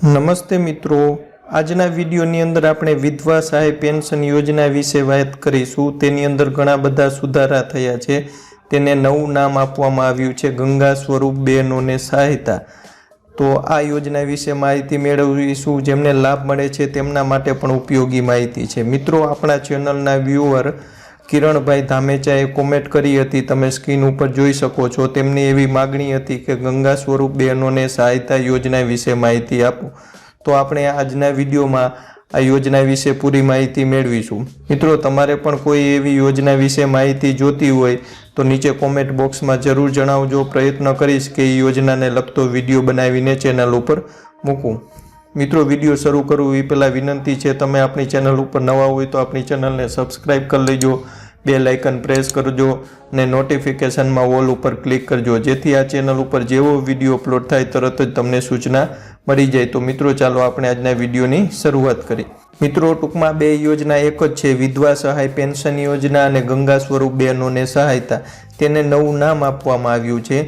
નમસ્તે મિત્રો, આજના વિડીયોની અંદર આપણે વિધવા સહાય પેન્શન યોજના વિશે વાત કરીશું। તેની અંદર ઘણા બધા સુધારા થયા છે। તેને નવું નામ આપવામાં આવ્યું છે ગંગા સ્વરૂપ બહેનોને સહાયતા। તો આ યોજના વિશે માહિતી મેળવીશું। જેમને લાભ મળે છે તેમના માટે પણ ઉપયોગી માહિતી છે। મિત્રો, આપણા ચેનલના વ્યુઅર કિરણભાઈ ધામેચાએ કોમેન્ટ કરી હતી, તમે સ્ક્રીન ઉપર જોઈ શકો છો। તેમની એવી માગણી હતી કે ગંગા સ્વરૂપ બહેનોને સહાયતા યોજના વિશે માહિતી આપો। તો આપણે આજના વિડીયોમાં આ યોજના વિશે પૂરી માહિતી મેળવીશું। મિત્રો, તમારે પણ કોઈ એવી યોજના વિશે માહિતી જોતી હોય તો નીચે કોમેન્ટ બોક્સમાં જરૂર જણાવજો। પ્રયત્ન કરીશ કે એ યોજનાને લગતો વિડીયો બનાવીને ચેનલ ઉપર મૂકું। મિત્રો, વિડીયો શરૂ કરું એ પહેલાં વિનંતી છે, તમે આપણી ચેનલ ઉપર નવા હોય તો આપણી ચેનલને સબસ્ક્રાઈબ કરી લેજો, બેલ આઇકન પ્રેસ કરજો અને નોટિફિકેશનમાં ઓલ ઉપર ક્લિક કરજો, જેથી આ ચેનલ ઉપર જેવો વિડીયો અપલોડ થાય તરત જ તમને સૂચના મળી જાય। તો મિત્રો, ચાલો આપણે આજના વિડીયોની શરૂઆત કરીએ। મિત્રો, ટૂંકમાં બે યોજના એક જ છે, વિધવા સહાય પેન્શન યોજના અને ગંગા સ્વરૂપ બહેનોને સહાયતા। તેને નવું નામ આપવામાં આવ્યું છે।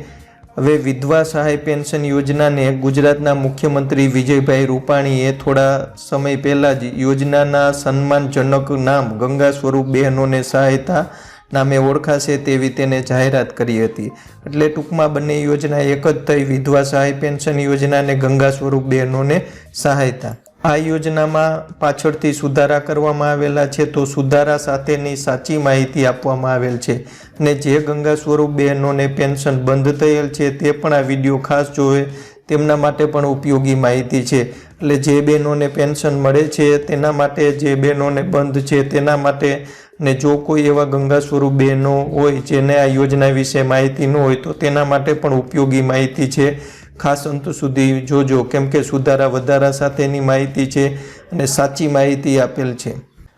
હવે વિધવા સહાય પેન્શન યોજનાને ગુજરાતના મુખ્યમંત્રી વિજયભાઈ રૂપાણીએ થોડા સમય પહેલાં જ યોજનાના સન્માનજનક નામ ગંગા સ્વરૂપ બહેનોને સહાયતા નામે ઓળખાશે તેવી તેને જાહેરાત કરી હતી। એટલે ટૂંકમાં બંને યોજના એક જ થઈ, વિધવા સહાય પેન્શન યોજના અને ગંગા સ્વરૂપ બહેનોને સહાયતા। આ યોજનામાં પાછળથી સુધારા કરવામાં આવેલા છે, તો સુધારા સાથેની સાચી માહિતી આપવામાં આવેલ છે। અને જે ગંગા સ્વરૂપ બહેનોને પેન્શન બંધ થયેલ છે તે પણ આ વિડીયો ખાસ જોવે, તેમના માટે પણ ઉપયોગી માહિતી છે। એટલે જે બહેનોને પેન્શન મળે છે તેના માટે, જે બહેનોને બંધ છે તેના માટે, ને જો કોઈ એવા ગંગા સ્વરૂપ બહેનો હોય જેને આ યોજના વિશે માહિતી ન હોય તો તેના માટે પણ ઉપયોગી માહિતી છે। ખાસ અંત સુધી જોજો, કેમ કે સુધારા વધારા સાથેની માહિતી છે અને સાચી માહિતી આપેલ છે।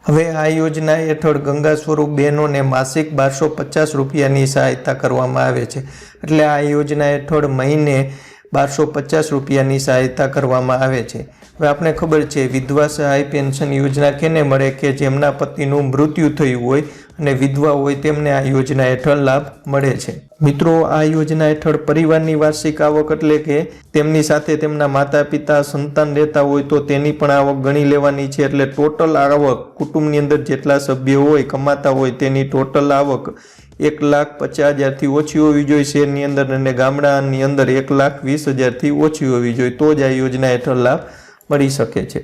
હવે આ યોજના હેઠળ ગંગા સ્વરૂપ બહેનોને માસિક 1250 રૂપિયાની સહાયતા કરવામાં આવે છે। એટલે આ યોજના હેઠળ મહિને 1250 રૂપિયાની સહાયતા કરવામાં આવે છે। હવે આપણે ખબર છે વિધવા સહાય પેન્શન યોજના કેને મળે કે જેમના પતિનું મૃત્યુ થયું હોય અને વિધવા હોય તેમને આ યોજના હેઠળ લાભ મળે છે। મિત્રો, આ યોજના હેઠળ પરિવારની વાર્ષિક આવક એટલે કે તેમની સાથે તેમના માતા પિતા સંતાન રહેતા હોય તો તેની પણ આવક ગણી લેવાની છે। એટલે ટોટલ આવક કુટુંબની અંદર જેટલા સભ્યો હોય કમાતા હોય તેની ટોટલ આવક 1,50,000થી ઓછી હોવી જોઈએ શહેરની અંદર, અને ગામડાની અંદર 1,20,000થી ઓછી હોવી જોઈએ, તો જ આ યોજના હેઠળ લાભ મળી શકે છે।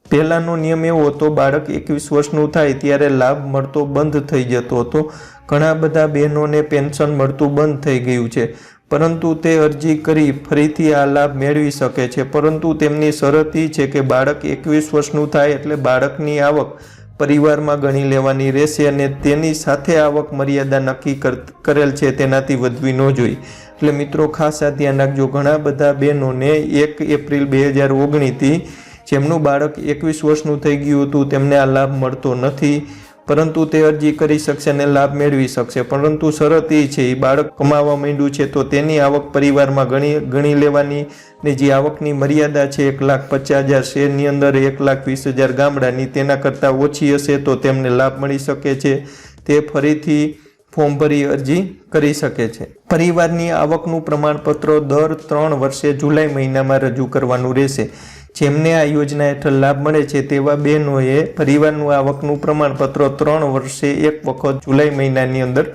પહેલાંનો નિયમ એવો હતો, બાળક 21 વર્ષનું થાય ત્યારે લાભ મળતો બંધ થઈ જતો હતો। ઘણા બધા બહેનોને પેન્શન મળતું બંધ થઈ ગયું છે, પરંતુ તે અરજી કરી ફરીથી આ લાભ મેળવી શકે છે। પરંતુ તેમની શરત એ છે કે બાળક 21 વર્ષનું થાય એટલે બાળકની આવક પરિવારમાં ગણી લેવાની રહેશે અને તેની સાથે આવક મર્યાદા નક્કી કરેલ છે, તેનાથી વધવી ન જોઈએ। એટલે મિત્રો, ખાસ આ ધ્યાન રાખજો, ઘણા બધા બહેનોને 1 એપ્રિલ 2019થી જેમનું બાળક 21 વર્ષનું થઈ ગયું હતું તેમને આ લાભ મળતો નથી, પરંતુ તે અરજી કરી શકશે અને લાભ મેળવી શકશે। પરંતુ શરત એ છે, એ બાળક કમાવા માંડ્યું છે તો તેની આવક પરિવારમાં ગણી લેવાની, ને જે આવકની મર્યાદા છે 1,50,000 શહેરની અંદર, 1,20,000 ગામડાની, તેના કરતાં ઓછી હશે તો તેમને લાભ મળી શકે છે। તે ફરીથી ફોર્મ ભરી અરજી કરી શકે છે। પરિવારની આવકનું પ્રમાણપત્ર દર 3 વર્ષે જુલાઈ મહિનામાં રજૂ કરવાનું રહેશે। જેમને આ યોજના હેઠળ લાભ મળે છે તેવા બહેનોએ પરિવારનું આવકનું પ્રમાણપત્ર 3 વર્ષે એક વખત જુલાઈ મહિનાની અંદર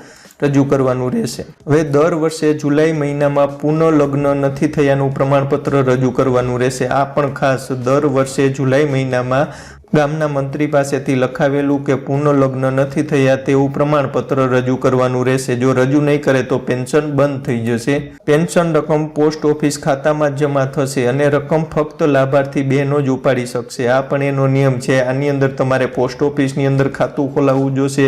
રજૂ કરવાનું રહેશે। હવે દર વર્ષે જુલાઈ મહિનામાં પુનઃલગ્ન નથી થયાનું પ્રમાણપત્ર રજૂ કરવાનું રહેશે। આ પણ ખાસ, દર વર્ષે જુલાઈ મહિનામાં ગામના મંત્રી પાસેથી લખાવેલું કે પુનઃલગ્ન નથી થયા તેવું પ્રમાણપત્ર રજૂ કરવાનું રહેશે। જો રજૂ નહીં કરે તો પેન્શન બંધ થઈ જશે। પેન્શન રકમ પોસ્ટ ઓફિસ ખાતામાં જ જમા થશે અને રકમ ફક્ત લાભાર્થી બહેનો જ ઉપાડી શકશે। આ પણ એનો નિયમ છે। આની અંદર તમારે પોસ્ટ ઓફિસની અંદર ખાતું ખોલાવવું જોશે,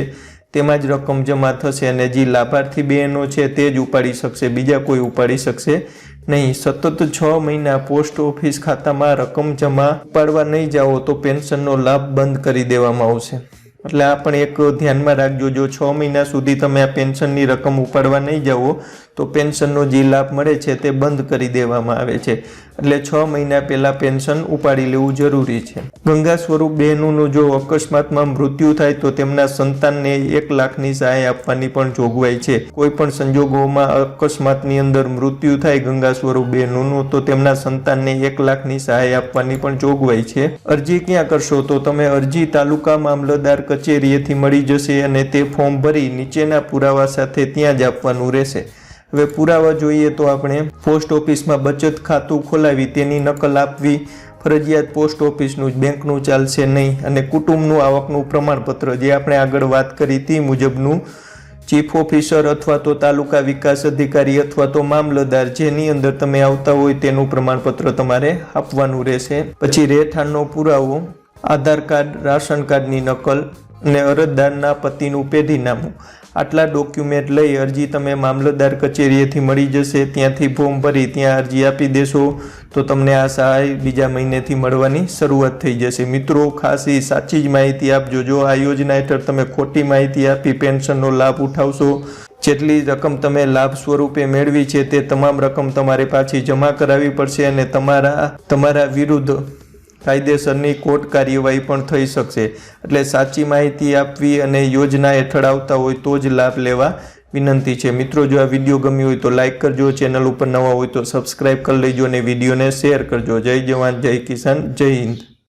તેમાં જ રકમ જમા થશે અને જે લાભાર્થી બહેનો છે તે જ ઉપાડી શકશે, બીજા કોઈ ઉપાડી શકશે નહીં। સતત 6 મહિના પોસ્ટ ઓફિસ ખાતામાં રકમ જમા ઉપાડવા નહીં જાઓ તો પેન્શનનો લાભ બંધ કરી દેવામાં આવશે। એટલે આ પણ એક ધ્યાનમાં રાખજો, જો 6 મહિના સુધી તમે આ પેન્શનની રકમ ઉપાડવા નહીં જાઓ તો પેન્શનનો જે લાભ મળે છે તે બંધ કરી દેવામાં આવે છે, એટલે 6 મહિના પહેલાં પેન્શન ઉપાડી લેવું જરૂરી છે. ગંગા સ્વરૂપ બહેનોનું જો અકસ્માતમાં મૃત્યુ થાય તો તેમના સંતાનને 1 લાખની સહાય આપવાની પણ જોગવાઈ છે. કોઈ પણ સંજોગોમાં અકસ્માતની અંદર મૃત્યુ થાય ગંગા સ્વરૂપ બહેનોનું તો તેમના સંતાનને 1 લાખની સહાય આપવાની પણ જોગવાઈ છે. અરજી ક્યાં કરશો? તો તમે અરજી તાલુકા મામલતદાર કચેરીએથી મળી જશે અને તે ફોર્મ ભરી નીચેના પુરાવા સાથે ત્યાં જ આપવાનું રહેશે. હવે પુરાવા જોઈએ તો આપણે પોસ્ટ ઓફિસમાં બચત ખાતું ખોલાવી તેની નકલ આપવી ફરજિયાત. પોસ્ટ ઓફિસનું જ, બેંકનું ચાલશે નહીં. અને કુટુંબનું આવકનું પ્રમાણપત્ર જે આપણે આગળ વાત કરી તે મુજબનું ચીફ ઓફિસર અથવા તો તાલુકા વિકાસ અધિકારી અથવા તો મામલતદાર જેની અંદર તમે આવતા હોય તેનું પ્રમાણપત્ર તમારે આપવાનું રહેશે. પછી રહેઠાણનો પુરાવો, આધાર કાર્ડ, રાશન કાર્ડની નકલ અને અરજદારના પતિનું પેઢીનામું. આટલા ડોક્યુમેન્ટ લઈ અરજી તમે મામલતદાર કચેરીએથી મળી જશે. ત્યાંથી ફોર્મ ભરી ત્યાં અરજી આપી દેશો તો તમને આ સહાય બીજા મહિનેથી મળવાની શરૂઆત થઈ જશે. મિત્રો, ખાસ એ સાચી જ માહિતી આપજો. જો આ યોજના હેઠળ તમે ખોટી માહિતી આપી પેન્શનનો લાભ ઉઠાવશો, જેટલી રકમ તમે લાભ સ્વરૂપે મેળવી છે તે તમામ રકમ તમારે પાછી જમા કરાવવી પડશે અને તમારા વિરુદ્ધ કાયદેસરની કોર્ટ કાર્યવાહી પણ થઈ શકશે. એટલે સાચી માહિતી આપવી અને યોજના હેઠળ આવતા હોય તો જ લાભ લેવા વિનંતી છે. મિત્રો, જો આ વિડીયો ગમ્યો હોય તો લાઇક કરજો, ચેનલ ઉપર નવા હોય તો સબસ્ક્રાઈબ કરી લેજો અને વિડીયોને શેર કરજો. જય જવાન, જય કિસાન, જય હિન્દ.